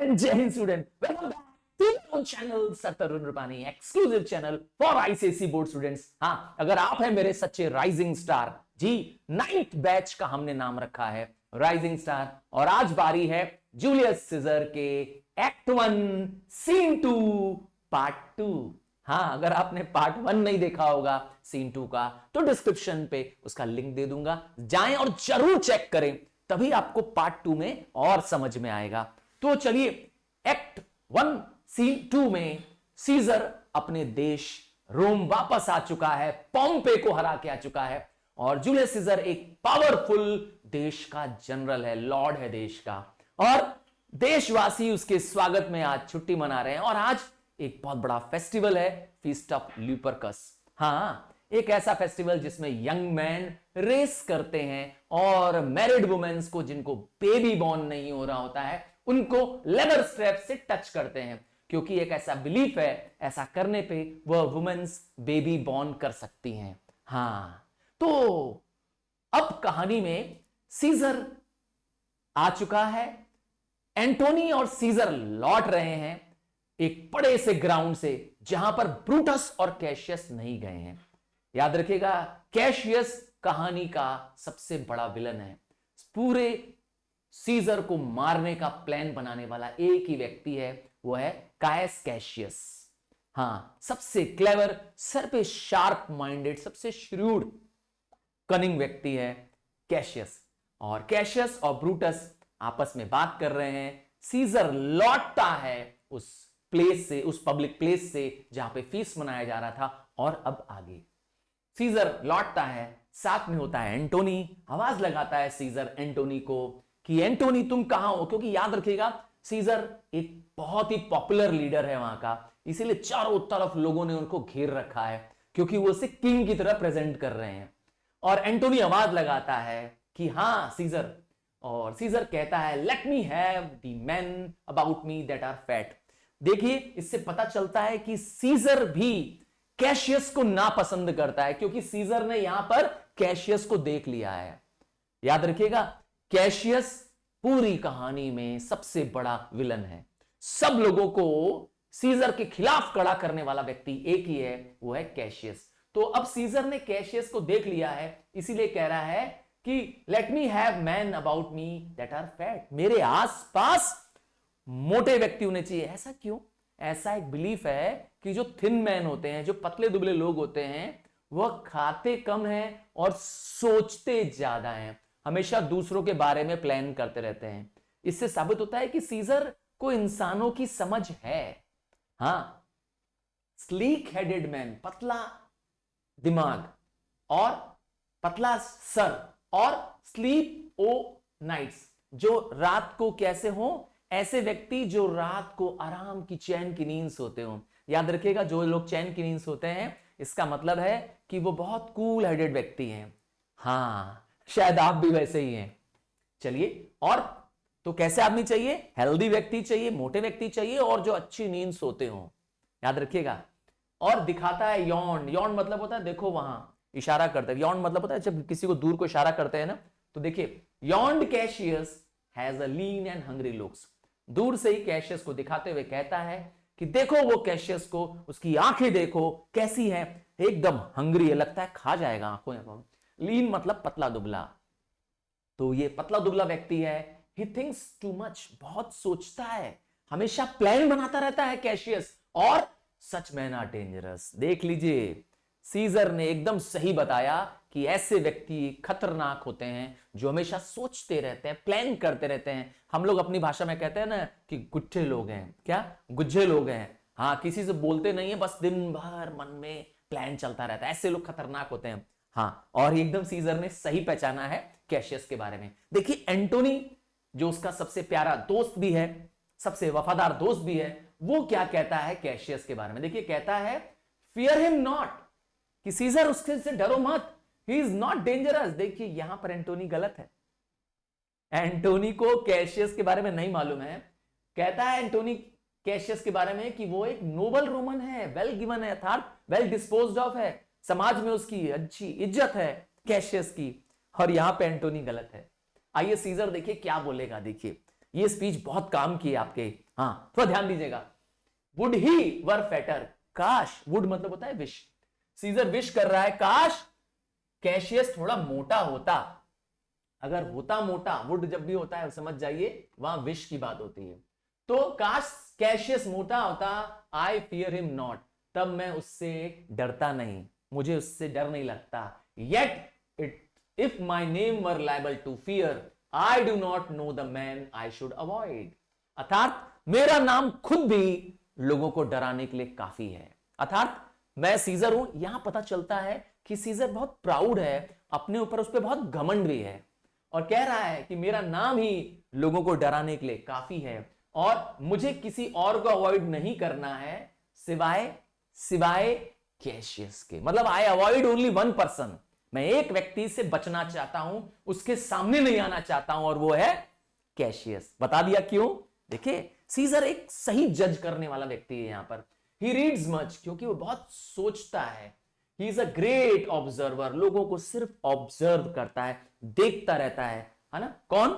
And जय हिंद student, welcome back to our channel sir Tarun Rupani, exclusive channel for ICSE board students. हाँ, अगर आप हैं मेरे सच्चे राइजिंग स्टार, जी 9th बैच का हमने नाम रखा है राइजिंग स्टार, और आज बारी है जूलियस सीजर के एक्ट 1 सीन 2 पार्ट 2। हाँ, अगर आपने पार्ट 1 नहीं देखा होगा सीन 2 का, तो डिस्क्रिप्शन पे उसका लिंक दे दूंगा, जाएं और जरूर चेक करें, तभी आपको पार्ट 2 में और समझ में आएगा। तो चलिए, एक्ट 1 सीन 2 में सीजर अपने देश रोम वापस आ चुका है, पॉम्पे को हरा के आ चुका है, और जूलियस सीजर एक पावरफुल देश का जनरल है, लॉर्ड है देश का, और देशवासी उसके स्वागत में आज छुट्टी मना रहे हैं। और आज एक बहुत बड़ा फेस्टिवल है, फीस्ट ऑफ ल्यूपरकस। हाँ, एक ऐसा फेस्टिवल जिसमें यंग मैन रेस करते हैं और मैरिड वुमेन्स को, जिनको बेबी बॉर्न नहीं हो रहा होता है, उनको लेदर स्ट्रैप से टच करते हैं, क्योंकि एक ऐसा बिलीफ है, ऐसा करने पे वह वुमेन्स बेबी बॉर्न कर सकती हैं। हाँ, तो अब कहानी में सीजर आ चुका है, एंटोनी और सीजर लौट रहे हैं एक बड़े से ग्राउंड से, जहां पर ब्रूटस और कैशियस नहीं गए हैं। याद रखिएगा, कैशियस कहानी का सबसे बड़ा विलन है। पूरे सीजर को मारने का प्लान बनाने वाला एक ही व्यक्ति है, वो है कायस कैशियस। हाँ, सबसे क्लेवर, सर पे शार्प माइंडेड, सबसे श्रूड कनिंग व्यक्ति है कैशियस। और कैशियस और ब्रूटस आपस में बात कर रहे हैं। सीजर लौटता है उस प्लेस से, उस पब्लिक प्लेस से जहां पे फीस्ट मनाया जा रहा था, और अब आगे सीजर लौटता है, साथ में होता है एंटोनी। आवाज लगाता है सीजर एंटोनी को कि एंटोनी तुम कहां हो, क्योंकि याद रखिएगा सीजर एक बहुत ही पॉपुलर लीडर है वहां का, इसीलिए चारों तरफ लोगों ने उनको घेर रखा है, क्योंकि वो उसे किंग की तरह प्रेजेंट कर रहे हैं। और एंटोनी आवाज लगाता है कि हाँ सीजर, और सीजर कहता है let me have the men about me that are fat. देखिए, इससे पता चलता है कि सीजर भी कैशियस को नापसंद करता है, क्योंकि सीजर ने यहां पर कैशियस को देख लिया है। याद रखिएगा, कैशियस पूरी कहानी में सबसे बड़ा विलन है। सब लोगों को सीजर के खिलाफ खड़ा करने वाला व्यक्ति एक ही है, वो है कैशियस। तो अब सीजर ने कैशियस को देख लिया है, इसीलिए कह रहा है कि let me have man about me that are fat. मेरे आसपास मोटे व्यक्ति होने चाहिए। ऐसा क्यों? ऐसा एक बिलीफ है कि जो थिन मैन होते हैं, जो पतले दुबले लोग होते हैं, वह खाते कम हैं और सोचते ज्यादा हैं, हमेशा दूसरों के बारे में प्लान करते रहते हैं। इससे साबित होता है कि सीजर को इंसानों की समझ है। हाँ, स्लीक हेडेड मैन, पतला दिमाग और पतला सर, और स्लीप ओ नाइट्स, जो रात को कैसे हो, ऐसे व्यक्ति जो रात को आराम की चैन की नींद सोते हो। याद रखिएगा, जो लोग चैन की नींद सोते हैं, इसका मतलब है कि वो बहुत कूल हेडेड व्यक्ति हैं। हाँ, शायद आप भी वैसे ही हैं। चलिए, और तो कैसे आदमी चाहिए? हेल्दी व्यक्ति चाहिए, मोटे व्यक्ति चाहिए, और जो अच्छी नींद सोते हो। याद रखिएगा। और दिखाता है यॉन। यॉन मतलब होता है, देखो वहां, इशारा करते हैं। यॉन मतलब होता है जब किसी को दूर को इशारा करते हैं ना, तो देखिए, yawned Cassius has a lean and hungry looks. दूर से ही कैशियस को दिखाते हुए कहता है कि देखो वो कैशियस को, उसकी आंखें देखो कैसी हैं, एकदम हंग्री है, लगता है खा जाएगा आंखों। लीन मतलब पतला दुबला। तो ये पतला दुबला व्यक्ति है। ही थिंक्स टू मच, बहुत सोचता है, हमेशा प्लान बनाता रहता है कैशियस। और सच मैन आर डेंजरस। देख लीजिए, सीजर ने एकदम सही बताया कि ऐसे व्यक्ति खतरनाक होते हैं जो हमेशा सोचते रहते हैं, प्लान करते रहते हैं। हम लोग अपनी भाषा में कहते हैं ना कि गुट्ठे लोग हैं, क्या गुज्जे लोग हैं। हाँ, किसी से बोलते नहीं है, बस दिन भर मन में प्लान चलता रहता है, ऐसे लोग खतरनाक होते हैं। हाँ, और एकदम सीजर ने सही पहचाना है कैशियस के बारे में। देखिए, एंटोनी जो उसका सबसे प्यारा दोस्त भी है, सबसे वफादार दोस्त भी है, वो क्या कहता है कैशियस के बारे में। देखिए, कहता है फियर हिम नॉट, कि सीजर उसके से डरो मत, ही इज नॉट डेंजरस। देखिए, यहां पर एंटोनी गलत है। एंटोनी को कैशियस के बारे में नहीं मालूम है। कहता है एंटोनी कैशियस के बारे में कि वो एक नोबल रोमन है, वेल गिवन है, अर्थात वेल डिस्पोज्ड ऑफ है, समाज में उसकी अच्छी इज्जत है कैशियस की। और यहां पे एंटोनी गलत है। आइए सीजर देखिए क्या बोलेगा। देखिए, ये स्पीच बहुत काम की है आपके, हाँ थोड़ा ध्यान दीजिएगा। वुड ही वर फैटर, काश, वुड मतलब होता है विश, सीजर विश कर रहा है काश कैशियस थोड़ा मोटा होता। अगर होता मोटा, वुड जब भी होता है समझ जाइए वहां विश की बात होती है। तो काश कैशियस मोटा होता, आई फियर हिम नॉट, तब मैं उससे डरता नहीं, मुझे उससे डर नहीं लगता। Yet it if my name were liable to fear, I do not know the man I should avoid. अर्थात मेरा नाम खुद भी लोगों को डराने के लिए काफी है। अर्थात मैं सीजर हूं, यहां पता चलता है कि सीजर बहुत प्राउड है अपने ऊपर, उस पर बहुत घमंड भी है, और कह रहा है कि मेरा नाम ही लोगों को डराने के लिए काफी है और मुझे किसी और को अवॉइड नहीं करना है सिवाय सिवाय कैशियस के। मतलब I avoid only one person, मैं एक व्यक्ति से बचना चाहता हूं, उसके सामने नहीं आना चाहता हूं, और वो है कैशियस। बता दिया क्यों। देखिए सीजर एक सही जज करने वाला व्यक्ति है यहां पर। ही रीड्स मच, क्योंकि वो बहुत सोचता है। ही इज अ ग्रेट ऑब्जर्वर, लोगों को सिर्फ ऑब्जर्व करता है, देखता रहता है ना। कौन?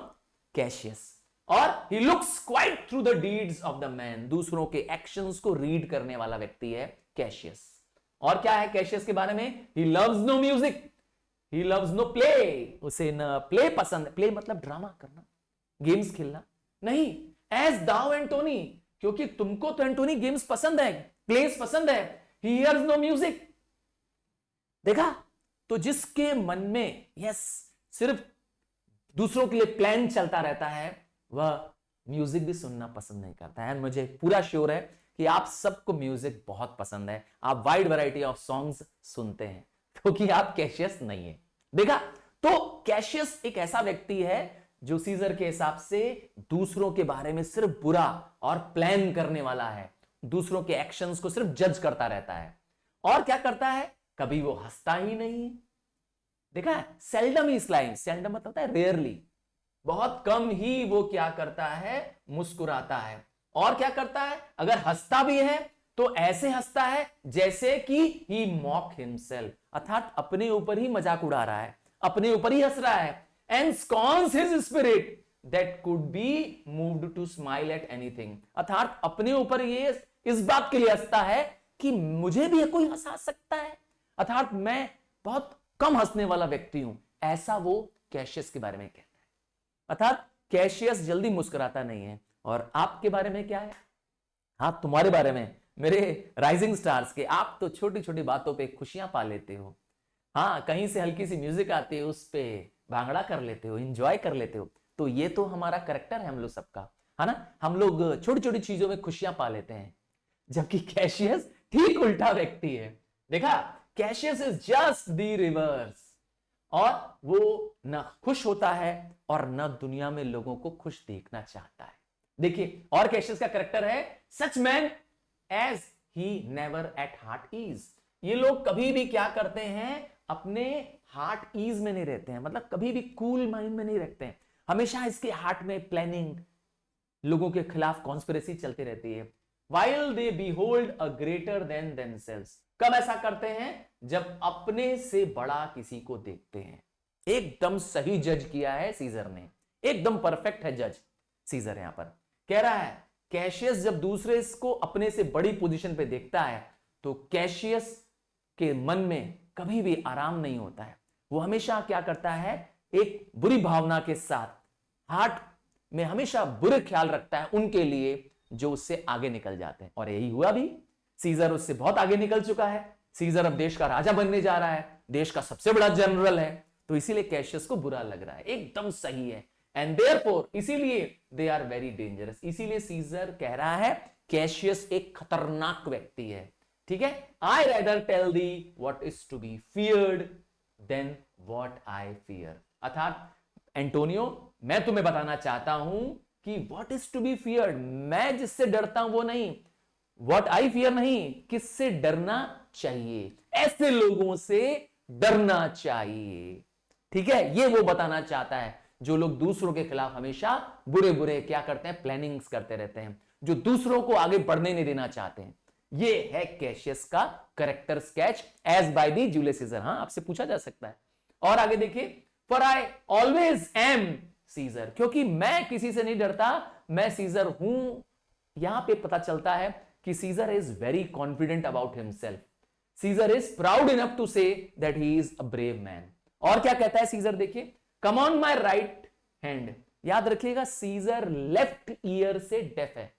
कैशियस। और he looks quite through the deeds of the man, दूसरों के एक्शंस को रीड करने वाला व्यक्ति है कैशियस। और क्या है कैशियस के बारे में? He loves no music, he loves no play, उसे न प्ले पसंद, प्ले मतलब ड्रामा करना, गेम्स खेलना नहीं। एज दाउ एंटोनी, क्योंकि तुमको तो एंटोनी गेम्स पसंद है, प्लेस पसंद है। He hears no music. देखा, तो जिसके मन में यस सिर्फ दूसरों के लिए प्लान चलता रहता है, वह म्यूजिक भी सुनना पसंद नहीं करता है। मुझे पूरा श्योर है कि आप सबको म्यूजिक बहुत पसंद है, आप वाइड वैरायटी ऑफ सॉन्ग्स सुनते हैं, क्योंकि आप कैशियस नहीं है। देखा, तो कैशियस एक ऐसा व्यक्ति है जो सीजर के हिसाब से दूसरों के बारे में सिर्फ बुरा और प्लान करने वाला है, दूसरों के एक्शंस को सिर्फ जज करता रहता है। और क्या करता है? कभी वो हंसता ही नहीं। देखा है, सेल्डम ही स्लाइम, सेल्डम मतलब होता है रेयरली, बहुत कम ही वो क्या करता है? मुस्कुराता है। और क्या करता है? अगर हंसता भी है तो ऐसे हंसता है जैसे कि ही मॉक हिमसेल्फ, अर्थात अपने ऊपर ही मजाक उड़ा रहा है, अपने ऊपर ही हंस रहा है। And scorns his spirit that could be moved to smile at anything, अर्थात अपने ऊपर ये इस बात के लिए हंसता है कि मुझे भी कोई हंसा सकता है, अर्थात मैं बहुत कम हंसने वाला व्यक्ति हूं, ऐसा वो कैशियस के बारे में कहता है। अर्थात कैशियस जल्दी मुस्कुराता नहीं है। और आपके बारे में क्या है? आप, तुम्हारे बारे में, मेरे राइजिंग स्टार्स के, आप तो छोटी छोटी बातों पे खुशियां पा लेते हो। हाँ, कहीं से हल्की सी म्यूजिक आती है, उस पे भांगड़ा कर लेते हो, एंजॉय कर लेते हो। तो ये तो हमारा करेक्टर है हम लोग सबका, है ना। हम लोग छोटी छोटी चीजों में खुशियां पा लेते हैं, जबकि कैशियस ठीक उल्टा व्यक्ति है। देखा, Cassius is just the reverse, और वो न खुश होता है और न दुनिया में लोगों को खुश देखना चाहता है। देखिए, और कैशियस का करेक्टर है such man as he never at heart ease. ये लोग कभी भी क्या करते हैं? अपने हार्ट ईज में नहीं रहते हैं, मतलब कभी भी कूल माइंड में नहीं रखते हैं। हमेशा इसके हार्ट में प्लानिंग, लोगों के खिलाफ कॉन्स्पिरेसी चलती रहती है। While they behold a greater than themselves, कब ऐसा करते हैं? जब अपने से बड़ा किसी को देखते हैं। एकदम सही जज किया है सीजर ने, एकदम परफेक्ट है जज सीजर। यहां पर कह रहा है कैशियस जब दूसरे को अपने से बड़ी पोजीशन पे देखता है तो कैशियस के मन में कभी भी आराम नहीं होता है। वो हमेशा क्या करता है? एक बुरी भावना के साथ हार्ट में हमेशा बुरे ख्याल रखता है उनके लिए जो उससे आगे निकल जाते हैं। और यही हुआ भी, सीजर उससे बहुत आगे निकल चुका है। सीजर अब देश का राजा बनने जा रहा है, देश का सबसे बड़ा जनरल है, तो इसीलिए कैशियस को बुरा लग रहा है। एकदम सही है। एंड देयरफॉर, इसीलिए दे आर वेरी डेंजरस, इसीलिए सीजर कह रहा है कैशियस एक खतरनाक व्यक्ति है। ठीक है, I rather tell thee what is to be feared than what I fear. अर्थात एंटोनियो, मैं तुम्हें बताना चाहता हूं कि what is to be feared, मैं जिससे डरता हूं वो नहीं, व्हाट आई फियर नहीं, किससे डरना चाहिए, ऐसे लोगों से डरना चाहिए। ठीक है, ये वो बताना चाहता है जो लोग दूसरों के खिलाफ हमेशा बुरे बुरे क्या करते हैं? प्लानिंग्स करते रहते हैं, जो दूसरों को आगे बढ़ने नहीं देना चाहते हैं। ये है कैशियस का character sketch as by the Julius Caesar. हाँ, आपसे पूछा जा सकता है। और आगे देखिए, for I always am Caesar, क्योंकि मैं किसी से नहीं डरता, मैं सीजर हूं। यहां पे पता चलता है कि Caesar is very confident about himself, Caesar is proud enough to say that he is a brave man. और क्या कहता है सीजर, देखिए, come on my right hand. याद रखिएगा सीजर लेफ्ट ईयर से डेफ है,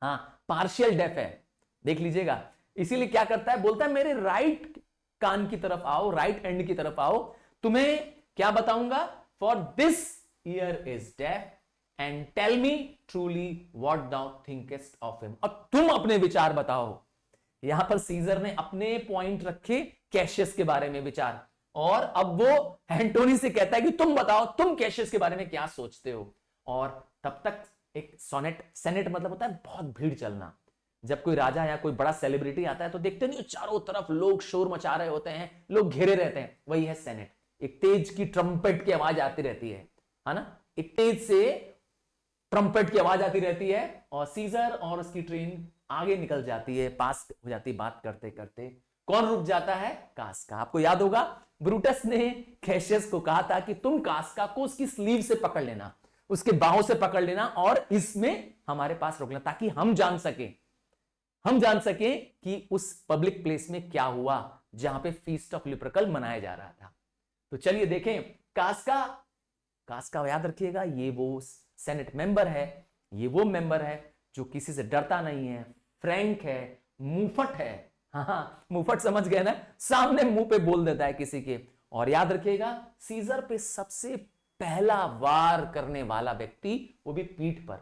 हाँ पार्शियल डेफ है, देख लीजिएगा। इसीलिए क्या करता है, बोलता है मेरे राइट कान की तरफ आओ, राइट हैंड की तरफ आओ, तुम्हें क्या बताऊंगा, for this ear is deaf and tell me truly what thou thinkest of him. और तुम अपने विचार बताओ। यहां पर सीजर ने अपने पॉइंट रखे कैशियस के बारे में विचार, और अब वो एंटोनी से कहता है कि तुम बताओ, तुम कैशियस के बारे में क्या सोचते हो। और तब तक एक सोनेट, सेनेट मतलब होता है बहुत भीड़ चलना। जब कोई राजा या कोई बड़ा सेलिब्रिटी आता है तो देखते नहीं, चारों तरफ लोग शोर मचा रहे होते हैं, लोग घेरे रहते हैं, वही है सेनेट। एक तेज की ट्रम्पेट की आवाज आती रहती है ना, एक तेज से ट्रम्पेट की आवाज आती रहती है, और सीजर और उसकी ट्रेन आगे निकल जाती है, पास हो जाती है बात करते करते। कौन रुक जाता है, कास्का। आपको याद होगा ब्रूटस ने कैशियस को कहा था कि तुम कास्का को उसकी स्लीव से पकड़ लेना, उसके बाहों से पकड़ लेना, और इसमें हमारे पास रोक लेना, ताकि हम जान सके कि उस पब्लिक प्लेस में क्या हुआ जहां पे फीस्ट ऑफ लिप्रकल मनाया जा रहा था। तो चलिए देखें, कास्का याद रखिएगा, ये वो सेनेट मेंबर है, ये वो मेंबर है जो किसी से डरता नहीं है, फ्रैंक है, मुफट है। हाँ मुफट समझ गए ना, सामने मुंह पे बोल देता है किसी के। और याद रखिएगा सीजर पे सबसे पहला वार करने वाला व्यक्ति, वो भी पीठ पर,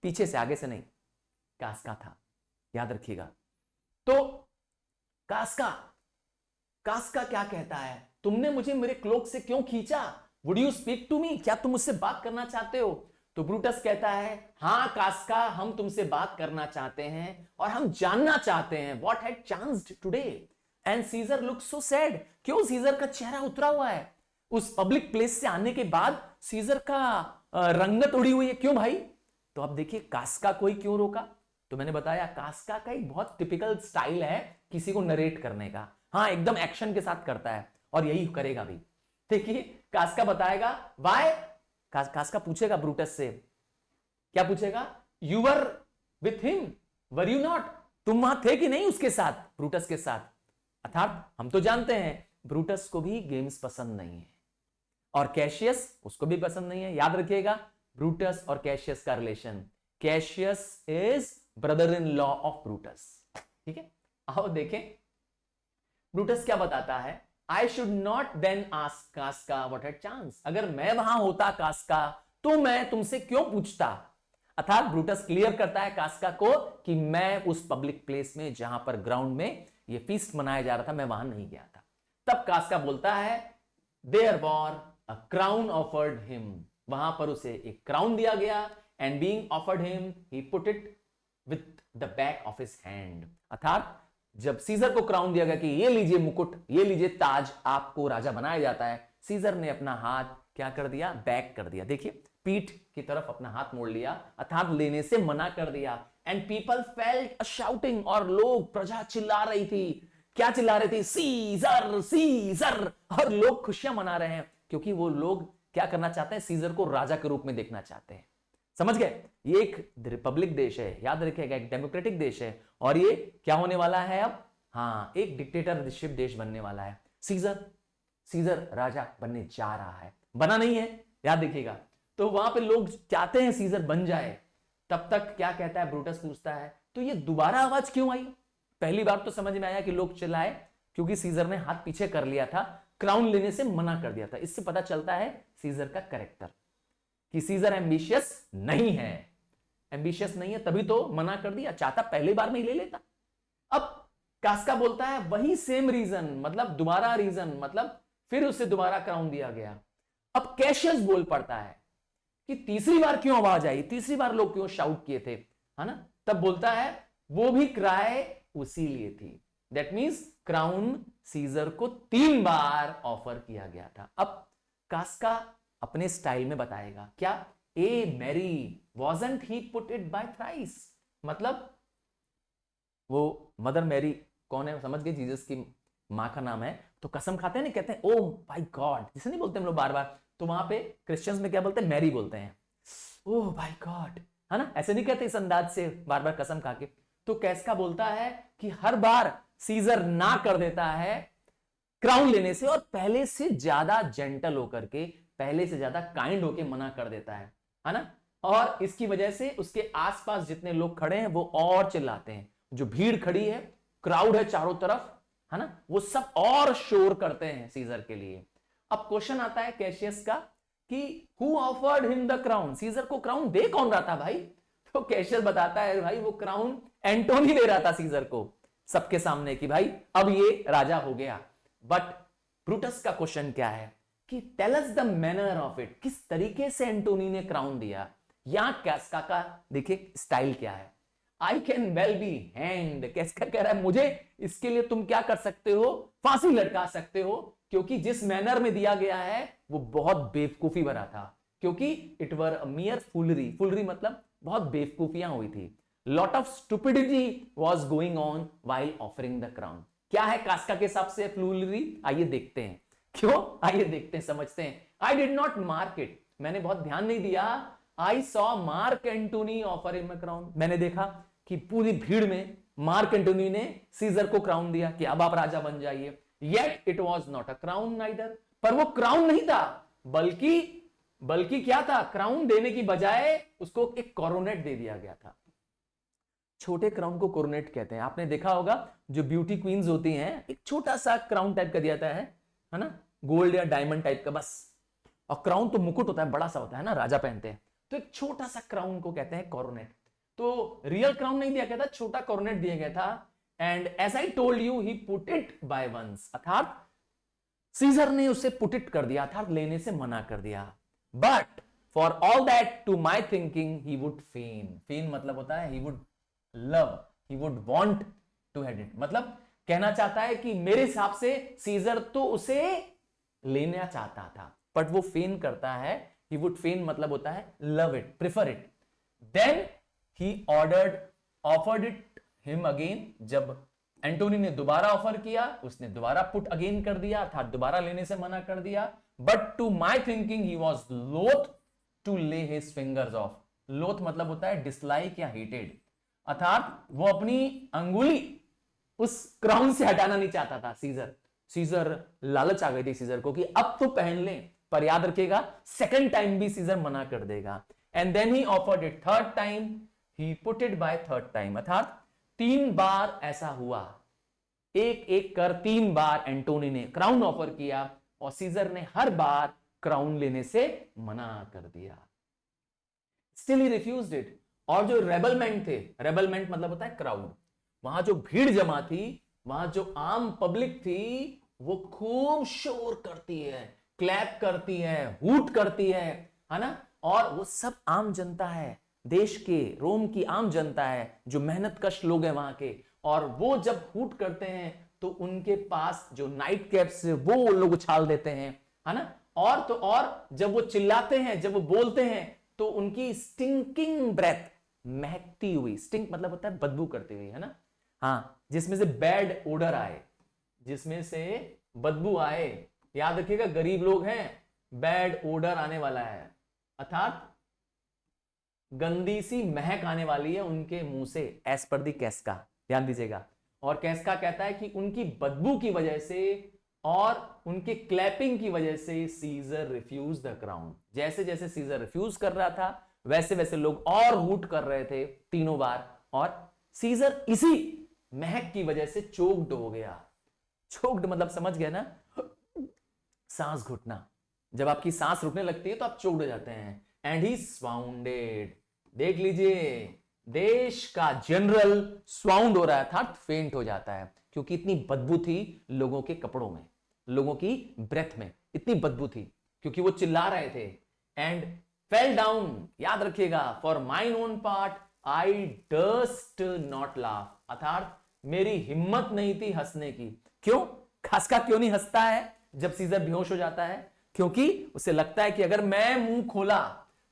पीछे से, आगे से नहीं, कास्का था, याद रखिएगा। तो कास्का क्या कहता है, तुमने मुझे मेरे क्लोक से क्यों खींचा, would you speak to me, क्या तुम मुझसे बात करना चाहते हो। तो ब्रूटस कहता है, हां कास्का, हम तुमसे बात करना चाहते हैं और हम जानना चाहते हैं what had chanced today. And seizure looks so sad, क्यों सीजर का चेहरा उतरा हुआ है, उस पब्लिक प्लेस से आने के बाद सीजर का रंगत उड़ी हुई है, क्यों भाई। तो अब देखिए कास्का को ही क्यों रोका, तो मैंने बताया कास्का का एक बहुत टिपिकल स्टाइल है किसी को नरेट करने का, हाँ एकदम एक्शन के साथ करता है, और यही करेगा भी। देखिए कास्का बताएगा वाई, कास्का पूछेगा ब्रूटस से, क्या पूछेगा, you were with him were you not, तुम वहां थे कि नहीं उसके साथ, ब्रूटस के साथ। अर्थात हम तो जानते हैं ब्रूटस को भी गेम्स पसंद नहीं है, और कैशियस उसको भी पसंद नहीं है। याद रखिएगा ब्रूटस और कैशियस का relation, Cassius is brother in law of Brutus, ठीक है। आओ देखें ब्रूटस क्या बताता है, I should not then ask Casca what had chance, अगर मैं वहां होता कास्का तो मैं तुमसे क्यों पूछता। अर्थात ब्रूटस क्लियर करता है कास्का को कि मैं उस पब्लिक प्लेस में, जहां पर ग्राउंड में ये फीस्ट मनाया जा रहा था, मैं वहां नहीं गया था। तब कास्का बोलता है, there were a crown offered him, वहां पर उसे एक क्राउन दिया गया, and being offered him he put it with the back of his hand. अर्थात जब सीजर को क्राउन दिया गया कि ये लीजिए मुकुट, ये लीजिए ताज, आपको राजा बनाया जाता है, सीजर ने अपना हाथ क्या कर दिया, बैक कर दिया, देखिए पीठ की तरफ अपना हाथ मोड़ लिया, अर्थात लेने से मना कर दिया। And people felt a shouting, और लोग, प्रजा चिल्ला रही थी, क्या चिल्ला रही थी, सीजर सीजर, और लोग खुशियां मना रहे हैं, क्योंकि वो लोग क्या करना चाहते हैं, सीजर को राजा के रूप में देखना चाहते हैं। समझ गए, ये एक रिपब्लिक देश है, याद रखिएगा एक डेमोक्रेटिक देश है, और ये क्या होने वाला है अब, हाँ एक डिक्टेटरशिप देश बनने वाला है। सीजर राजा बनने जा रहा है, बना नहीं है, याद रखिएगा। तो वहां पे लोग चाहते हैं सीजर बन जाए। तब तक क्या कहता है, ब्रूटस पूछता है, तो ये दोबारा आवाज क्यों आई। पहली बार तो समझ में आया कि लोग चिल्लाए क्योंकि सीजर ने हाथ पीछे कर लिया था, क्राउन लेने से मना कर दिया था। इससे पता चलता है सीजर का कैरेक्टर, कि सीजर एम्बिशियस नहीं है, एम्बिशियस नहीं है तभी तो मना कर दिया, चाहता पहली बार में ही ले लेता। अब कास्का बोलता है वही सेम रीजन, मतलब दोबारा रीजन, मतलब फिर उसे दोबारा क्राउन दिया गया। अब कैशियस बोल पड़ता है कि तीसरी बार क्यों आवाज आई, तीसरी बार लोग क्यों शाउट किए थे, है ना। तब बोलता है वो भी क्राई उसी लिए थी, दैट मींस क्राउन सीजर को 3 बार ऑफर किया गया था। अब कास्का अपने स्टाइल में बताएगा, क्या, ए Mary wasn't he put it by thrice, मतलब वो मदर मैरी कौन है, समझ गए, जीसस की मां का नाम है, तो कसम खाते हैं ना, कहते हैं ओ माय गॉड, जिसे नहीं बोलते हम लोग बार बार, तो वहां पे क्रिश्चियंस में क्या बोलते हैं, मैरी बोलते हैं। ओह माय गॉड, है ना, ऐसे नहीं कहते इस अंदाज से बार बार कसम खा के। तो कैस्का बोलता है कि हर बार सीजर ना कर देता है क्राउन लेने से, और पहले से ज्यादा जेंटल होकर के, पहले से ज्यादा काइंड होके मना कर देता है ना। और इसकी वजह से उसके आसपास जितने लोग खड़े हैं वो और चिल्लाते हैं, जो भीड़ खड़ी है, क्राउड है चारों तरफ, है ना, वो सब और शोर करते हैं सीजर के लिए। अब क्वेश्चन आता है कैशियस का कि who offered him the crown, Caesar को क्राउन दे कौन रहा था भाई? तो कैशियस बताता है भाई वो क्राउन एंटोनी दे रहा था सीजर को सबके सामने कि भाई अब ये राजा हो गया। बट ब्रूटस का क्वेश्चन क्या है कि tell us the manner of it, किस तरीके से एंटोनी ने क्राउन दिया। यहां कैस्का का देखिए स्टाइल क्या है, I can well be hanged. Casca कह रहा है मुझे इसके लिए तुम क्या कर सकते हो, फांसी लटका सकते हो, क्योंकि जिस मैनर में दिया गया है वो बहुत बेवकूफी भरा था, क्योंकि इट वर मियर फुलरी, फुलरी मतलब बहुत बेवकूफियां हुई थी। Lot of stupidity was going on while offering the crown. क्या है कास्का के हिसाब से फ्लूलरी, आइए देखते हैं क्यों, आइए देखते हैं, समझते हैं। I did not mark it, मैंने बहुत ध्यान नहीं दिया। I saw Mark Antony offer him a crown, मैंने देखा कि पूरी भीड़ में मार्क एंटोनी ने सीजर को क्राउन दिया कि अब आप राजा बन जाइए। Yet it was not a crown neither, पर वो क्राउन नहीं था, बल्कि क्या था, क्राउन देने की बजाय उसको एक कोरोनेट दे दिया गया था। छोटे क्राउन को कोरोनेट कहते हैं, आपने देखा होगा जो ब्यूटी क्वींस होती हैं, एक छोटा सा क्राउन टाइप का दिया जाता है ना, गोल्ड या डायमंड टाइप का बस। और क्राउन तो मुकुट होता है, बड़ा सा होता है ना, राजा पहनते हैं, तो एक छोटा सा क्राउन को कहते हैं कोरोनेट। तो रियल क्राउन नहीं दिया गया था, छोटा कोरोनेट दिया गया था। And as I told you he put it by once, अर्थात सीजर ने उसे पुट इट कर दिया, अर्थात लेने से मना कर दिया। But for all that to my thinking he would fain, fain मतलब होता है he would love, he would want to have it, मतलब कहना चाहता है कि मेरे हिसाब से सीजर तो उसे लेना चाहता था, बट वो फेन करता है, ही वुड फेन मतलब होता है love it, prefer it. Then he offered it him again, जब एंटोनी ने दोबारा ऑफर किया, उसने दोबारा पुट अगेन कर दिया, अर्थात दोबारा लेने से मना कर दिया। But to my thinking he was loath to lay his fingers off, loath मतलब होता है डिसलाइक या हेटेड, अर्थात वो अपनी अंगुली उस क्राउन से हटाना नहीं चाहता था सीजर लालच आ गई थी सीजर को कि अब तो पहन ले, पर याद रखिएगा सेकंड टाइम भी सीजर मना कर देगा। And then he offered it third time, he put it by third time, अर्थात 3 बार ऐसा हुआ, एक एक कर 3 बार एंटोनी ने क्राउन ऑफर किया और सीजर ने हर बार क्राउन लेने से मना कर दिया। Still he refused it. और जो रेबलमेंट थे, रेबलमेंट मतलब होता है क्राउड, वहां जो भीड़ जमा थी, वहां जो आम पब्लिक थी, वो खूब शोर करती है, क्लैप करती है, हूट करती है ना। और वो सब आम जनता है, देश के रोम की आम जनता है, जो मेहनत कश लोग हैं वहां के, और वो जब हूट करते हैं तो उनके पास जो नाइट कैप्स वो लोग उछाल देते हैं, है ना। और तो और जब वो चिल्लाते हैं, जब वो बोलते हैं, तो उनकी स्टिंकिंग ब्रेथ, महकती हुई, स्टिंक मतलब होता है बदबू करती हुई, है ना, हाँ, जिसमें से बैड ओडर आए, जिसमें से बदबू आए, याद रखिएगा गरीब लोग हैं, बैड ओडर आने वाला है, अर्थात गंदी सी महक आने वाली है उनके मुंह से, एज पर दी कैस्का, ध्यान दीजिएगा। और कैस्का कहता है कि उनकी बदबू की वजह से और उनके क्लैपिंग की वजह से सीजर रिफ्यूज द क्राउन। जैसे जैसे सीजर रिफ्यूज कर रहा था वैसे वैसे लोग और हूट कर रहे थे 3 बार, और सीजर इसी महक की वजह से चोक्ड हो गया। चोक्ड मतलब समझ गया ना, सांस घुटना, जब आपकी सांस रुकने लगती है तो आप चोक्ड हो जाते हैं। एंड ही स्वाउंडेड, देख लीजिए देश का जनरल स्वाउंड हो रहा था, फेंट हो जाता है, क्योंकि इतनी बदबू थी लोगों के कपड़ों में, लोगों की ब्रेथ में इतनी बदबू थी, क्योंकि वो चिल्ला रहे थे। एंड फेल डाउन, याद रखिएगा, for mine own part I dust not laugh, अर्थात मेरी हिम्मत नहीं थी हंसने की। क्यों? खासका क्यों नहीं हंसता है जब सीजर बेहोश हो जाता है? क्योंकि उसे लगता है कि अगर मैं मुंह खोला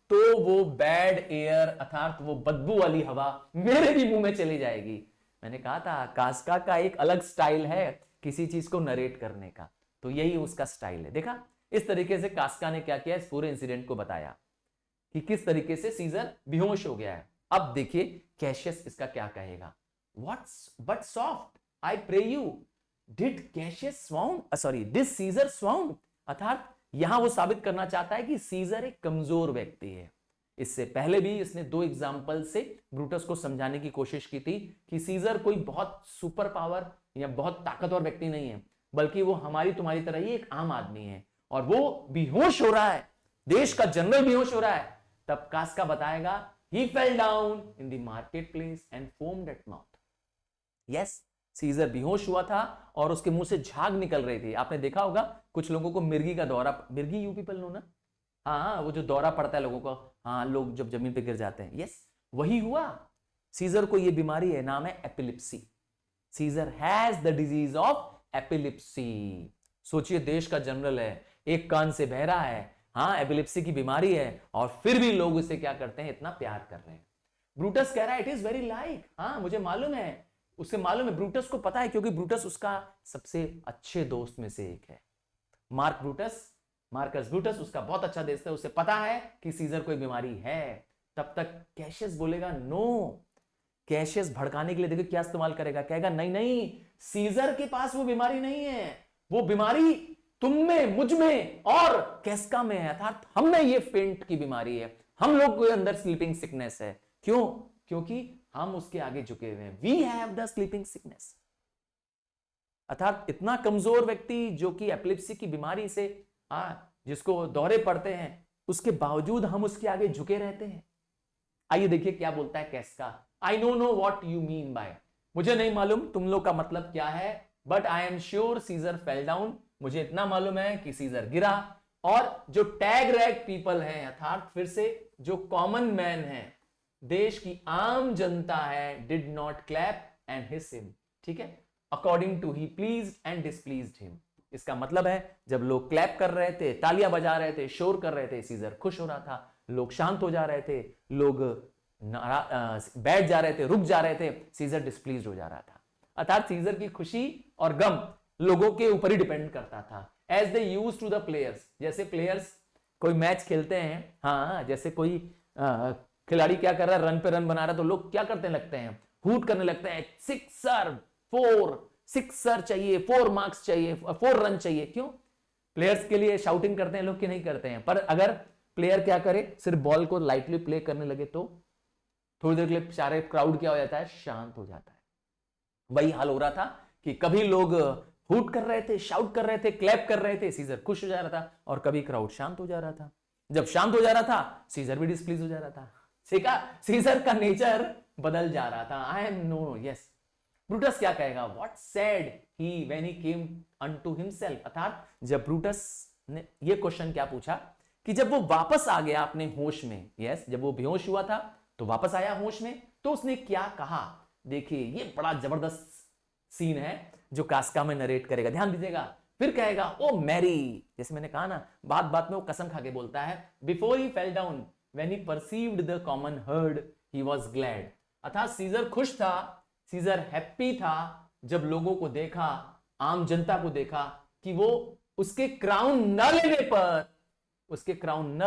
तो वो बैड एयर, अर्थात वो बदबू वाली हवा मेरे भी मुंह में चली जाएगी। मैंने कहा था कास्का का एक अलग स्टाइल है किसी चीज को नरेट करने का, तो यही उसका स्टाइल है। देखा, इस तरीके से कास्का ने क्या किया, इस पूरे इंसिडेंट को बताया कि किस तरीके से सीजर बेहोश हो गया है। अब देखिए कैशियस इसका क्या कहेगा। What's but soft I pray you did Cassius swoon, sorry did Caesar swoon. अर्थात यहां वो साबित करना चाहता है कि सीजर एक कमजोर व्यक्ति है। इससे पहले भी इसने 2 एग्जाम्पल से ब्रूटस को समझाने की कोशिश की थी कि सीजर कोई बहुत सुपर पावर या बहुत ताकतवर व्यक्ति नहीं है, बल्कि वो हमारी तुम्हारी तरह ही एक आम आदमी है, और वो बेहोश हो रहा है, देश का जनरल बेहोश हो रहा है। तब कास्का बताएगा he fell down in the marketplace and foamed at mouth। yes, Caesar बेहोश हुआ था और उसके मुंह से झाग निकल रही थी। आपने देखा होगा कुछ लोगों को मिर्गी का दौरा, मिर्गी यू पीपल नो ना, हाँ वो जो दौरा पड़ता है लोगों को, हाँ लोग जब जमीन पे गिर जाते हैं, यस वही हुआ। सीजर को ये बीमारी है, नाम है epilepsy. Caesar has the disease of epilepsy. सोचिए देश का जनरल है, एक कान से बहरा है, हाँ एपिलिप्सी की बीमारी है, और फिर भी लोग उसे क्या करते हैं, इतना प्यार कर रहे हैं। ब्रूटस कह रहा है इट इज वेरी लाइक, हाँ मुझे मालूम है, उसे मालूम है, ब्रूटस को पता है, क्योंकि ब्रूटस उसका सबसे अच्छे दोस्त में से एक है। मार्कस ब्रूटस उसका बहुत अच्छा दोस्त है, उसे पता है कि सीजर कोई बीमारी है। तब तक कैशियस बोलेगा नो। कैशियस भड़काने के लिए देखो क्या इस्तेमाल करेगा, कहेगा नहीं नहीं, सीजर के पास वो बीमारी नहीं है, वो बीमारी तुम में, मुझ में और कैस्का में है, अर्थात हम में ये फेंट की बीमारी है, हम लोग के अंदर स्लीपिंग सिकनेस है। क्यों? क्योंकि हम उसके आगे झुके हुए हैं। We have the sleeping sickness. अर्थात इतना कमजोर व्यक्ति जो कि एपिलिप्सी की बीमारी से जिसको दौरे पड़ते हैं, उसके बावजूद हम उसके आगे झुके रहते हैं। आइए देखिए क्या बोलता है Casca. I know know what you mean by, मुझे नहीं मालूम तुम लोग का मतलब क्या है, but I am sure Caesar fell down, मुझे इतना मालूम है कि सीजर गिरा, और जो टैग रैग पीपल हैं, अर्थात फिर से जो कॉमन मैन है, देश की आम जनता है, did not clap and hiss him. ठीक है, according to he pleased and displeased him. इसका मतलब है जब लोग क्लैप कर रहे थे, तालियां बजा रहे थे, शोर कर रहे थे, सीजर खुश हो रहा था, लोग शांत हो जा रहे थे, लोग बैठ जा रहे थे, रुक जा रहे थे, सीजर डिसप्लीज्ड हो जा रहा था। अर्थात सीजर की खुशी और गम लोगों के ऊपर ही डिपेंड करता था। As they use to the players, जैसे प्लेयर्स कोई मैच खेलते हैं, हाँ जैसे कोई खिलाड़ी क्या कर रहा है, रन पे रन बना रहा है, तो लोग क्या करते लगते हैं, हूट करने लगते हैं, सिक्सर, 4 सिक्सर चाहिए, 4 मार्क्स चाहिए, 4 रन चाहिए। क्यों? प्लेयर्स के लिए शाउटिंग करते हैं लोग कि नहीं करते हैं? पर अगर प्लेयर क्या करे, सिर्फ बॉल को लाइटली प्ले करने लगे तो थोड़ी देर के लिए सारे क्राउड क्या हो जाता है, शांत हो जाता है। वही हाल हो रहा था कि कभी लोग हूट कर रहे थे, शाउट कर रहे थे, क्लैप कर रहे थे, सीजर खुश हो जा रहा था, और कभी क्राउड शांत हो जा रहा था। जब शांत हो जा रहा था, सीजर भी डिस्प्लीज हो जा रहा था। सीजर का नेचर बदल जा रहा था। I am no, yes. Brutus क्या कहेगा, what said he when he came unto himself. अर्थात जब ब्रूटस ने ये क्वेश्चन क्या पूछा कि जब वो वापस आ गया अपने होश में, यस, जब वो बेहोश हुआ था तो वापस आया होश में, तो उसने क्या कहा। देखिए ये बड़ा जबरदस्त सीन है जो कास्का में नरेट करेगा, ध्यान दीजिएगा। फिर कहेगा ओ मैरी, जैसे मैंने कहा ना, बात बात में वो कसम खा के बोलता है, before he fell down when he perceived the common heard he was glad. अर्थात सीजर खुश था, सीजर हैप्पी था जब लोगों को देखा, आम जनता को देखा कि वो उसके क्राउन न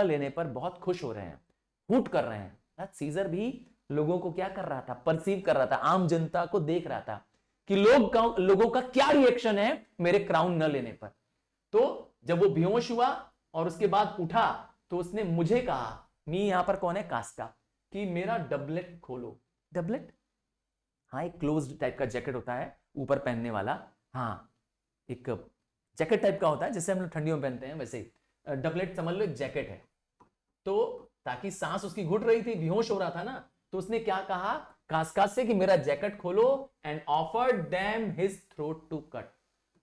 लेने पर बहुत खुश हो रहे हैं, हूट कर रहे हैं। सीजर भी लोगों को क्या कर रहा था, परसीव कर रहा था, आम जनता को देख रहा था कि लोगों का क्या रिएक्शन है मेरे क्राउन न लेने पर। तो जब वो बेहोश हुआ और उसके बाद उठा तो उसने मुझे कहा, मी यहां पर कौन है, कास्का, कि मेरा डबलेट खोलो। डबलेट, हाँ एक क्लोज्ड टाइप का जैकेट होता है ऊपर पहनने वाला, हाँ एक जैकेट टाइप का होता है जैसे हम लोग ठंडियों में पहनते हैं, वैसे डबलेट समझ लो एक जैकेट है। तो ताकि सांस उसकी घुट रही थी, बेहोश हो रहा था ना, तो उसने क्या कहा कास्का से कि मेरा जैकेट खोलो, and offered them his throat to cut.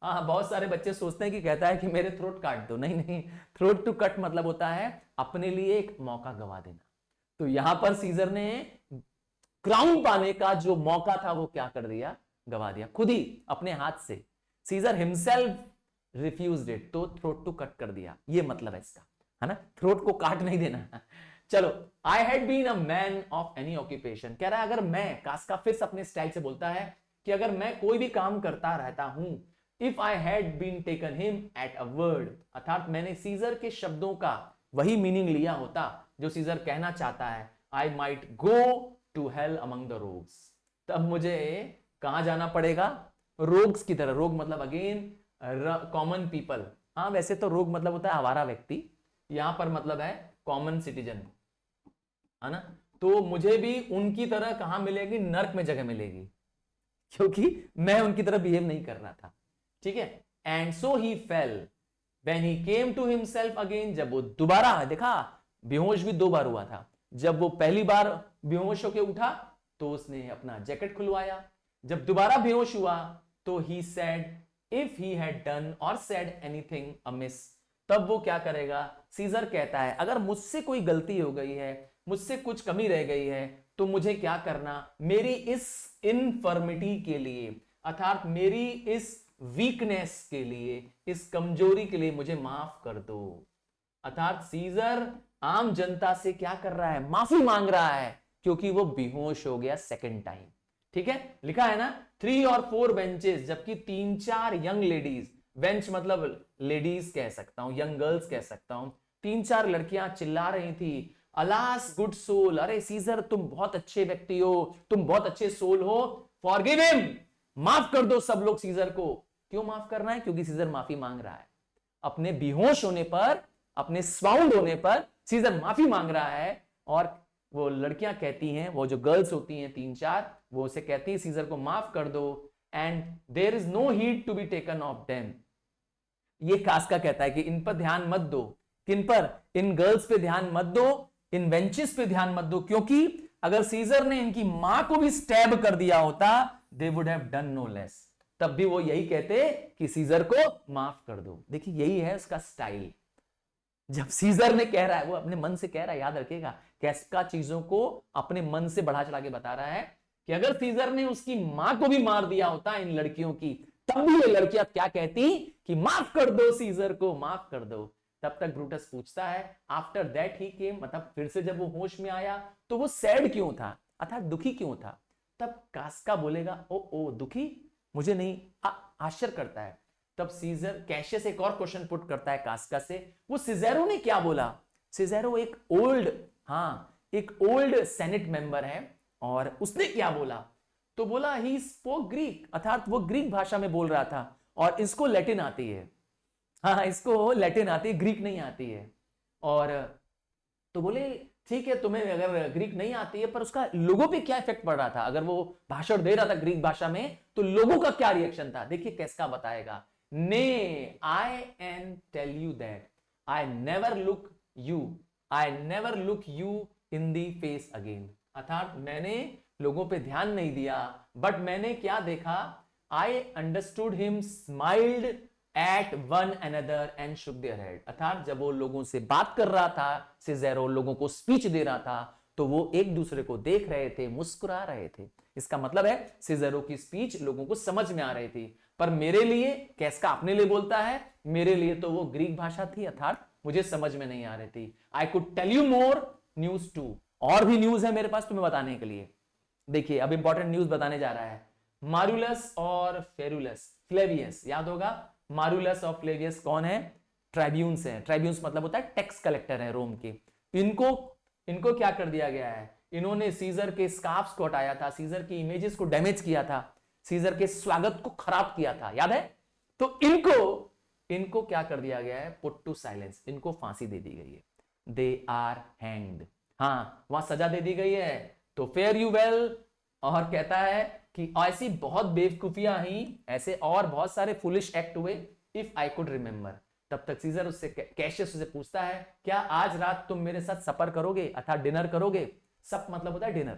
हाँ बहुत सारे बच्चे सोचते हैं कि कहता है कि मेरे थ्रोट काट दो, नहीं नहीं, थ्रोट टू कट मतलब होता है अपने लिए एक मौका गवा देना। तो यहां पर सीजर ने क्राउन पाने का जो मौका था वो क्या कर दिया, गवा दिया, खुद ही अपने हाथ से। सीजर हिमसेल्फ रिफ्यूज्ड इट, तो थ्रोट टू कट कर दिया, ये मतलब है इसका, है ना, थ्रोट को काट नहीं देना। चलो, I had been a man of any occupation, कह रहा है अगर मैं, कास्का फिर अपने स्टाइल से बोलता है कि अगर मैं कोई भी काम करता रहता हूं if I had been taken him at a word, अर्थात मैंने सीजर के शब्दों का वही मीनिंग लिया होता जो सीजर कहना चाहता है, I might go to hell among the rogues, तब मुझे कहां जाना पड़ेगा, रोग्स की तरह। रोग मतलब अगेन कॉमन पीपल। हाँ वैसे तो रोग मतलब होता है आवारा व्यक्ति, यहां पर मतलब है कॉमन सिटीजन, है ना। तो मुझे भी उनकी तरह कहां मिलेगी, नर्क में जगह मिलेगी, क्योंकि मैं उनकी तरह बिहेव नहीं कर रहा था, ठीक है। And so he fell when he came to himself again, जब वो दोबारा, देखा बेहोश भी 2 बार हुआ था, जब वो पहली बार बेहोश होकर उठा तो उसने अपना जैकेट खुलवाया, जब दोबारा बेहोश हुआ तो he said if he had done और सेड एनीथिंग अमिस, तब वो क्या करेगा, सीजर कहता है अगर मुझसे कोई गलती हो गई है, मुझसे कुछ कमी रह गई है, तो मुझे क्या करना, मेरी इस इनफर्मिटी के लिए, अर्थात मेरी इस वीकनेस के लिए, इस कमजोरी के लिए मुझे माफ कर दो। अर्थात सीजर आम जनता से क्या कर रहा है, माफी मांग रहा है, क्योंकि वो बेहोश हो गया सेकंड टाइम, ठीक है। लिखा है ना 3 और 4 बेंचेस, जबकि 3-4 यंग लेडीज, बेंच मतलब लेडीज कह सकता हूं, यंग गर्ल्स कह सकता हूं, 3-4 लड़कियां चिल्ला रही थी, अलास गुड सोल, अरे सीजर तुम बहुत अच्छे व्यक्ति हो, तुम बहुत अच्छे सोल हो, फॉरगिव हिम, माफ कर दो सब लोग सीजर को। क्यों माफ करना है, क्योंकि सीजर माफी मांग रहा है, अपने बेहोश होने पर, अपने स्वाउंड होने पर सीजर माफी मांग रहा है। और वो लड़कियां कहती हैं, वो जो गर्ल्स होती हैं 3-4, वो उसे कहती है सीजर को माफ कर दो, and there is no heed to be taken of them. ये कास्का कहता है कि इन पर ध्यान मत दो, किन पर, इन गर्ल्स पे ध्यान मत दो, इन बेंचेस पे ध्यान मत दो, क्योंकि अगर सीजर ने इनकी मां को भी स्टैब कर दिया होता, they would have done no less, तब भी वो यही कहते कि सीजर को माफ कर दो। देखिए यही है उसका स्टाइल, जब सीजर ने कह रहा है, वो अपने मन से कह रहा है, याद रखिएगा कैस्का चीजों को अपने मन से बढ़ा चढ़ा के बता रहा है कि अगर सीजर ने उसकी मां को भी मार दिया होता इन लड़कियों की, तब भी ये लड़कियां क्या कहती कि माफ कर दो सीजर को, माफ कर दो। तब तक ब्रूटस पूछता है आफ्टर दैट ही केम, मतलब फिर से जब वो होश में आया तो वो सैड क्यों था, अर्थात दुखी क्यों था। तब कास्का बोलेगा ओ दुखी, मुझे नहीं आश्चर्य करता है। तब सीजर कैशियस एक और क्वेश्चन पुट करता है कास्का से, वो सिजेरो ने क्या बोला। सिजेरो एक ओल्ड सेनेट मेंबर है, और उसने क्या बोला, तो बोला ही स्पोक ग्रीक, अर्थात वो ग्रीक भाषा में बोल रहा था, और इसको लैटिन आती है, हाँ इसको लैटिन आती है, ग्रीक नहीं आती है। और तो बोले ठीक है तुम्हें अगर ग्रीक नहीं आती है, पर उसका लोगों पे क्या इफेक्ट पड़ रहा था, अगर वो भाषण दे रहा था ग्रीक भाषा में तो लोगों का क्या रिएक्शन था। देखिए कैस्का बताएगा, nay I an tell you that I never look you in the face again, अर्थात मैंने लोगों पे ध्यान नहीं दिया, बट मैंने क्या देखा, I understood him smiled at one another and shook their head, अर्थात जब वो लोगों से बात कर रहा था, सिजेरो लोगों को स्पीच दे रहा था, तो वो एक दूसरे को देख रहे थे, मुस्कुरा रहे थे। इसका मतलब है सिजेरो की स्पीच लोगों को समझ में आ रही थी, पर मेरे लिए, कैस्का अपने लिए बोलता है, मेरे लिए तो वो ग्रीक भाषा थी, अर्थात मुझे समझ में नहीं आ रही थी। I could tell you more news too, और भी न्यूज है मेरे पास तुम्हें बताने के लिए। देखिए अब इंपॉर्टेंट न्यूज बताने जा रहा है। मारुलस और फेरुलस, फ्लेवियस याद होगा, मारुलस और फ्लेवियस कौन है, ट्राइब्यून्स हैं। ट्राइब्यून्स मतलब होता है टैक्स कलेक्टर है रोम के। इनको क्या कर दिया गया है, इन्होंने सीजर के स्कार्फ्स को हटाया था, सीजर की इमेजेस को डैमेज किया था, सीजर के स्वागत को खराब किया था, याद है। तो इनको क्या कर दिया गया है, पुट टू साइलेंस, इनको फांसी दे दी गई है, दे आर हैंग्ड। हाँ वहां सजा दे दी गई है, तो फेयर यू वेल। और कहता है कि ऐसी बहुत बेवकूफियां ही, ऐसे और बहुत सारे फुलिश एक्ट हुए, इफ आई कुड रिमेंबर। तब तक सीजर उससे, कैशियस उसे पूछता है क्या आज रात तुम मेरे साथ सफर करोगे, अर्थात डिनर करोगे। सप मतलब होता है डिनर।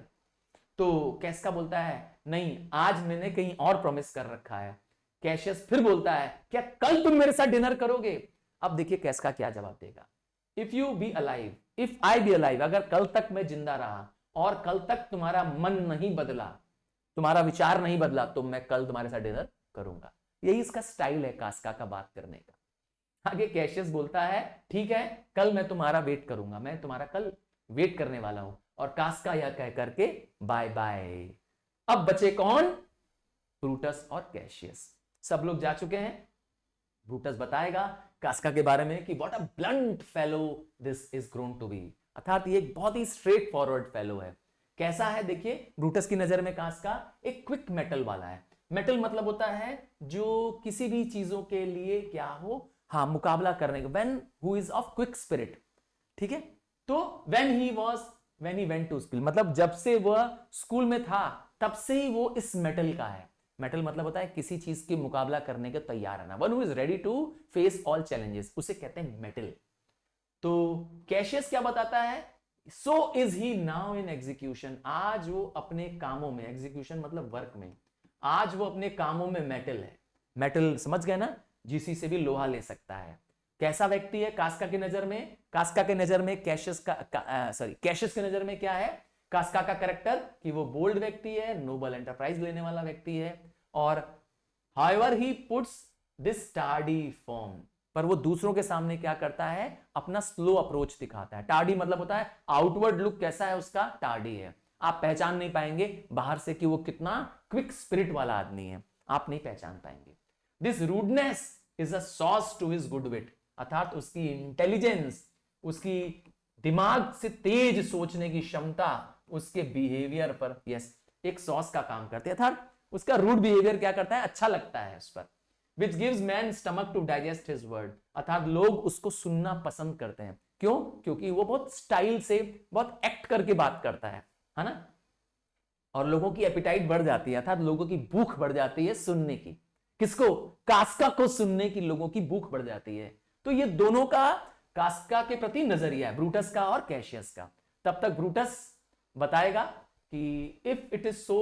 तो कैस्का बोलता है नहीं, आज मैंने कहीं और प्रॉमिस कर रखा है। कैशियस फिर बोलता है क्या कल तुम मेरे साथ डिनर करोगे। अब देखिए कैस्का क्या जवाब देगा, if you be alive, if I be alive, अगर कल तक मैं जिंदा रहा और कल तक तुम्हारा मन नहीं बदला, तुम्हारा विचार नहीं बदला, तो मैं कल तुम्हारे साथ डिनर करूंगा। यही इसका स्टाइल है कास्का का बात करने का। आगे कैशियस बोलता है ठीक है कल मैं तुम्हारा वेट करूंगा, मैं तुम्हारा कल वेट करने वाला हूं। और कास्का यह कह करके बाय बाय। अब बचे कौन, ब्रूटस और कैशियस। सब लोग जा चुके हैं। ब्रूटस बताएगा कास्का के बारे में कि what a blunt fellow this is grown to be, अर्थात ये एक बहुत ही स्ट्रेट फॉरवर्ड फेलो है। कैसा है देखिए, ब्रूटस की नजर में कास्का एक क्विक मेटल वाला है। मेटल मतलब होता है जो किसी भी चीजों के लिए क्या हो, हाँ, मुकाबला करने का, when who is of quick spirit, ठीक है। तो when he went to school, मतलब जब से वह स्कूल में था तब से ही वो इस मेटल का है। मेटल मतलब होता है किसी चीज के मुकाबला करने के तैयार है ना, one who is ready to face all challenges, उसे कहते हैं मेटल। तो कैशियस क्या बताता है, so is he now in execution, आज वो अपने कामों में, एग्जीक्यूशन मतलब वर्क में, आज वो अपने कामों में मेटल है। मेटल समझ गए ना, जिसी से भी लोहा ले सकता है। कैसा व्यक्ति है कास्का की नजर में, कास्का के नजर में कैशियस कैशियस की नजर में क्या है कास्का का कैरेक्टर, कि वो बोल्ड व्यक्ति है, नोबल एंटरप्राइज लेने वाला व्यक्ति है, और however he puts this tardy form, पर वो दूसरों के सामने क्या करता है, अपना स्लो अप्रोच दिखाता है। टार्डी मतलब होता है आउटवर्ड लुक कैसा है उसका, टार्डी है। आप पहचान नहीं पाएंगे बाहर से कि वो कितना क्विक स्पिरिट वाला आदमी है, आप नहीं पहचान पाएंगे। This rudeness is a sauce to his good wit, अर्थात उसकी इंटेलिजेंस, उसकी दिमाग से तेज सोचने की क्षमता उसके बिहेवियर पर यस एक सॉस का काम करती है, अर्थात उसका रूड बिहेवियर क्या करता है, अच्छा लगता है उस पर। Which gives man stomach to digest his word, अर्थात लोग उसको सुनना पसंद करते हैं। क्यों? क्योंकि वो बहुत स्टाइल से, बहुत एक्ट करके बात करता है ना, और लोगों की एपिटाइट बढ़ जाती है, अर्थात लोगों की भूख बढ़ जाती है सुनने की। किसको? कास्का को सुनने की लोगों की भूख बढ़ जाती है। तो ये दोनों का कास्का के प्रति नजरिया है, ब्रूटस का और कैशियस का। तब तक ब्रूटस बताएगा कि if it is so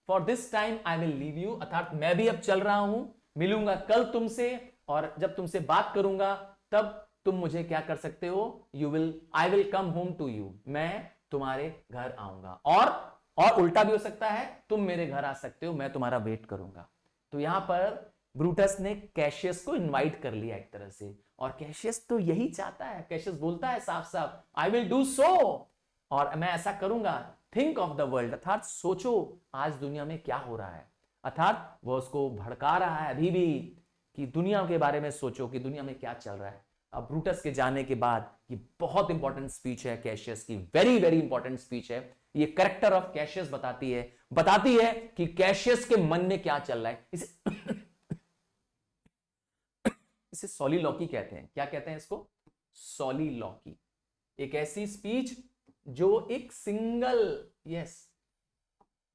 for this time I will leave you, अर्थात मैं भी अब चल रहा हूं, मिलूंगा कल तुमसे, और जब तुमसे बात करूंगा तब तुम मुझे क्या कर सकते हो, I will come home to you, मैं तुम्हारे घर आऊंगा, और उल्टा भी हो सकता है, तुम मेरे घर आ सकते हो, मैं तुम्हारा वेट करूंगा। तो यहां पर ब्रूटस ने कैशियस को इनवाइट कर लिया एक तरह से, और कैशियस तो यही चाहता है। कैशियस बोलता है साफ साफ, आई विल डू सो, और मैं ऐसा करूंगा। थिंक ऑफ द वर्ल्ड, अर्थात सोचो आज दुनिया में क्या हो रहा है, अर्थात वो उसको भड़का रहा है अभी भी कि दुनिया के बारे में सोचो कि दुनिया में क्या चल रहा है। अब ब्रूटस के जाने के बाद ये बहुत इंपॉर्टेंट स्पीच है कैशियस की, वेरी वेरी इंपॉर्टेंट स्पीच है। ये कैरेक्टर ऑफ कैशियस बताती है कि कैशियस के मन में क्या चल रहा है। इसे सॉलिलॉकी कहते हैं। क्या कहते हैं इसको? सॉलिलॉकी। एक ऐसी स्पीच जो एक सिंगल, यस,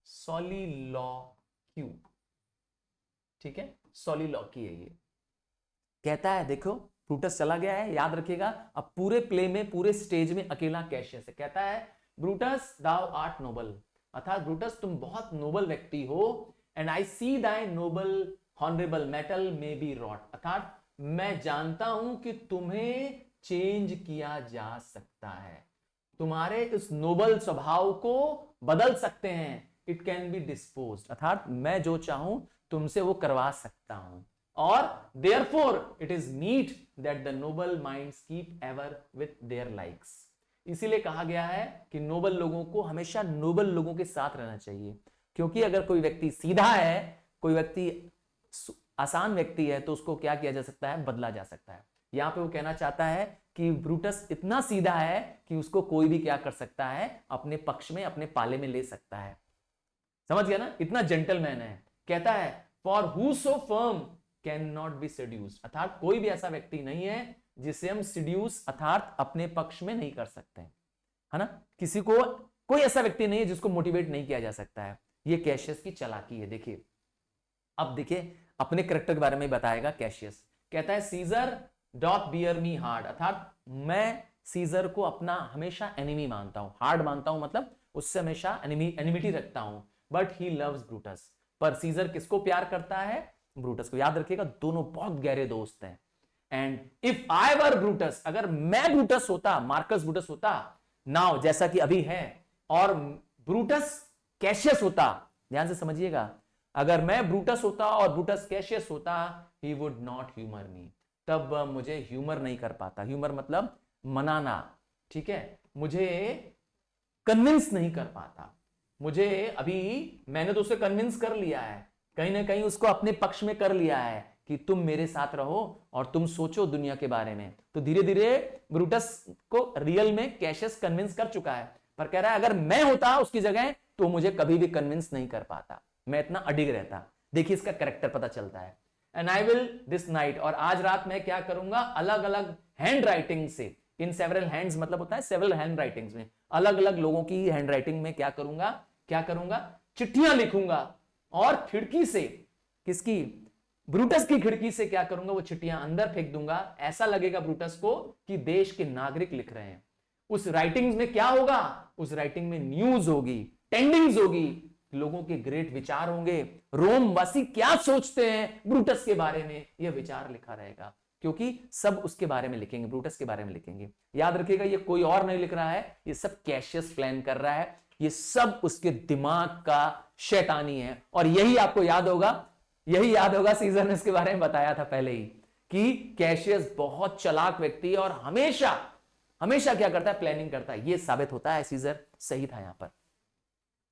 सॉलिलॉक्यू, ठीक है, सॉलिलॉकी है। ये कहता है, देखो ब्रूटस चला गया है, याद रखिएगा, अब पूरे प्ले में, पूरे स्टेज में अकेला कैशियस है। कहता है, ब्रूटस दाउ आर्ट नोबल, अर्थात ब्रूटस तुम बहुत नोबल व्यक्ति हो, and I see thy noble honourable metal may be wrought, अर्थात मैं जानता हूं कि तुम्हें चेंज किया जा सकता है, तुम्हारे इस नोबल स्वभाव को बदल सकते हैं, इट कैन बी डिस्पोज्ड, अर्थात मैं जो चाहूं तुमसे वो करवा सकता हूं, और therefore it is neat that the noble minds keep ever with their likes. इसीलिए कहा गया है कि नोबल लोगों को हमेशा नोबल लोगों के साथ रहना चाहिए, क्योंकि अगर कोई व्यक्ति सीधा है, कोई व्यक्ति आसान व्यक्ति है, तो उसको क्या किया जा सकता है, बदला जा सकता है। यहां पे वो कहना चाहता है कि ब्रूटस इतना सीधा है कि उसको कोई भी क्या कर सकता है, अपने पक्ष में, अपने पाले में ले सकता है। समझ गया ना, इतना जेंटलमैन है। कहता है, for who so firm can not be सेड्यूस्ड, अर्थात कोई भी ऐसा व्यक्ति नहीं है जिसे हम सीड्यूस, अर्थात अपने पक्ष में नहीं कर सकते, है ना। किसी को, कोई ऐसा व्यक्ति नहीं है जिसको मोटिवेट नहीं किया जा सकता है। ये कैशियस की चालाकी है। देखिए, अब देखिए अपने कैरेक्टर के बारे में बताएगा कैशियस। कहता है, सीजर डॉट बियर मी हार्ड, अर्थात मैं सीजर को अपना हमेशा एनिमी मानता हूं, हार्ड मानता हूं, मतलब उससे हमेशा एनिमिटी रखता हूं, बट ही लव्स ब्रूटस, पर सीजर किसको प्यार करता है, ब्रूटस को। याद रखिएगा, दोनों बहुत गहरे दोस्त हैं। And if I were Brutus, अगर मैं ब्रूटस होता, मार्कस ब्रूटस होता नाउ, जैसा कि अभी है, और ब्रूटस कैशियस होता, ध्यान से समझिएगा, अगर मैं ब्रूटस होता और ब्रूटस कैशियस होता, ही वुड नॉट ह्यूमर मी, तब मुझे ह्यूमर नहीं कर पाता। ह्यूमर मतलब मनाना, ठीक है, मुझे कन्विंस नहीं कर पाता। मुझे अभी, मैंने तो उसे कन्विंस कर लिया है, कहीं ना कहीं उसको अपने पक्ष में कर लिया है कि तुम मेरे साथ रहो और तुम सोचो दुनिया के बारे में। तो धीरे धीरे ब्रूटस को रियल में कैशियस कन्विंस कर चुका है, पर कह रहा है अगर मैं होता उसकी जगह तो मुझे कभी भी कन्विंस नहीं कर पाता, मैं इतना अडिग रहता। देखिए इसका कैरेक्टर पता चलता है। And I will this night, और आज रात मैं क्या करूंगा, अलग अलग हैंड राइटिंग से, इन सेवरल हैंड्स मतलब होता है सेवरल हैंड राइटिंग्स में, अलग अलग लोगों की हैंड राइटिंग में क्या करूंगा, चिट्ठियां लिखूंगा, और खिड़की से, किसकी, ब्रूटस की खिड़की से क्या करूंगा, वो चिट्ठियां अंदर फेंक दूंगा। ऐसा लगेगा ब्रूटस को कि देश के नागरिक लिख रहे हैं। उस राइटिंग्स में क्या होगा, उस राइटिंग में न्यूज होगी, टेंडिंग्स होगी, लोगों के ग्रेट विचार होंगे, रोमवासी क्या सोचते हैं ब्रूटस के बारे में, यह विचार लिखा रहेगा, क्योंकि सब उसके बारे में लिखेंगे, ब्रूटस के बारे में लिखेंगे। याद रखिएगा ये कोई और नहीं लिख रहा है, ये सब कैशियस प्लान कर रहा है, ये सब उसके दिमाग का शैतानी है। और यही आपको याद होगा सीजर ने इसके बारे में बताया था पहले ही कि कैशियस बहुत चालाक व्यक्ति है और हमेशा क्या करता है, प्लानिंग करता है। ये साबित होता है सीजर सही था यहां पर।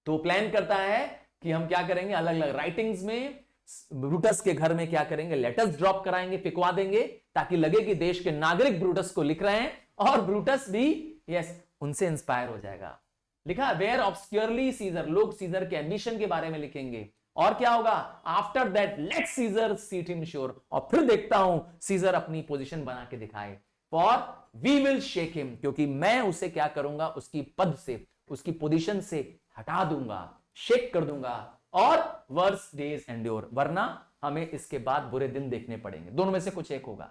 तो प्लान करता है कि हम क्या करेंगे, अलग अलग राइटिंग्स में ब्रूटस के घर में क्या करेंगे, लेटर्स ड्रॉप कराएंगे, पिकवा देंगे, ताकि लगे कि देश के नागरिक ब्रूटस को लिख रहे हैं, और ब्रूटस भी उनसे इंस्पायर हो जाएगा। लिखा वेयर ऑब्सक्योरली सीजर, लोग सीजर के एम्बिशन के बारे में लिखेंगे। और क्या होगा, after that let Caesar seat him sure, और फिर देखता हूं सीजर अपनी पोजीशन बना के दिखाए, for we will shake him, क्योंकि मैं उसे क्या करूंगा, उसकी पद से, उसकी पोजीशन से हटा दूंगा, शेक कर दूंगा, और वर्स डेज एंड्योर, वरना हमें इसके बाद बुरे दिन देखने पड़ेंगे। दोनों में से कुछ एक होगा।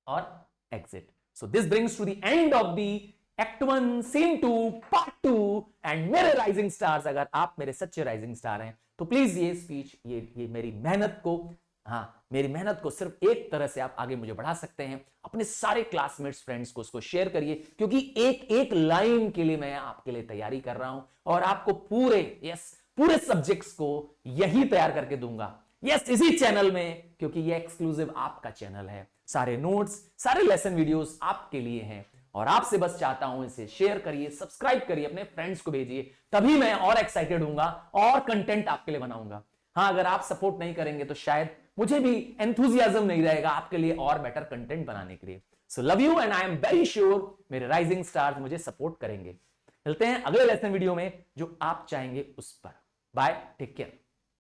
और exit. So this brings to the end of the act 1 scene 2 part 2। And मेरे राइजिंग स्टार्स, अगर आप मेरे सच्चे राइजिंग स्टार हैं तो प्लीज ये स्पीच, ये मेरी मेहनत को, मेरी मेहनत को सिर्फ एक तरह से आप आगे मुझे बढ़ा सकते हैं, अपने सारे क्लासमेट्स फ्रेंड्स को उसको शेयर करिए, क्योंकि एक एक लाइन के लिए मैं आपके लिए तैयारी कर रहा हूं, और आपको पूरे सब्जेक्ट्स को यही तैयार करके दूंगा, इसी चैनल में, क्योंकि ये एक्सक्लूसिव आपका चैनल है। सारे नोट्स, सारे लेसन वीडियोस आपके लिए हैं, और आपसे बस चाहता हूं इसे शेयर करिए, सब्सक्राइब करिए, अपने फ्रेंड्स को भेजिए, तभी मैं और एक्साइटेड हूंगा और कंटेंट आपके लिए बनाऊंगा। अगर आप सपोर्ट नहीं करेंगे तो शायद मुझे भी एंथुजियाज्म नहीं रहेगा आपके लिए और बेटर कंटेंट बनाने के लिए। So love you, and I am very sure मेरे राइजिंग स्टार्स मुझे सपोर्ट करेंगे। मिलते हैं अगले लेसन वीडियो में जो आप चाहेंगे उस पर। Bye, take care.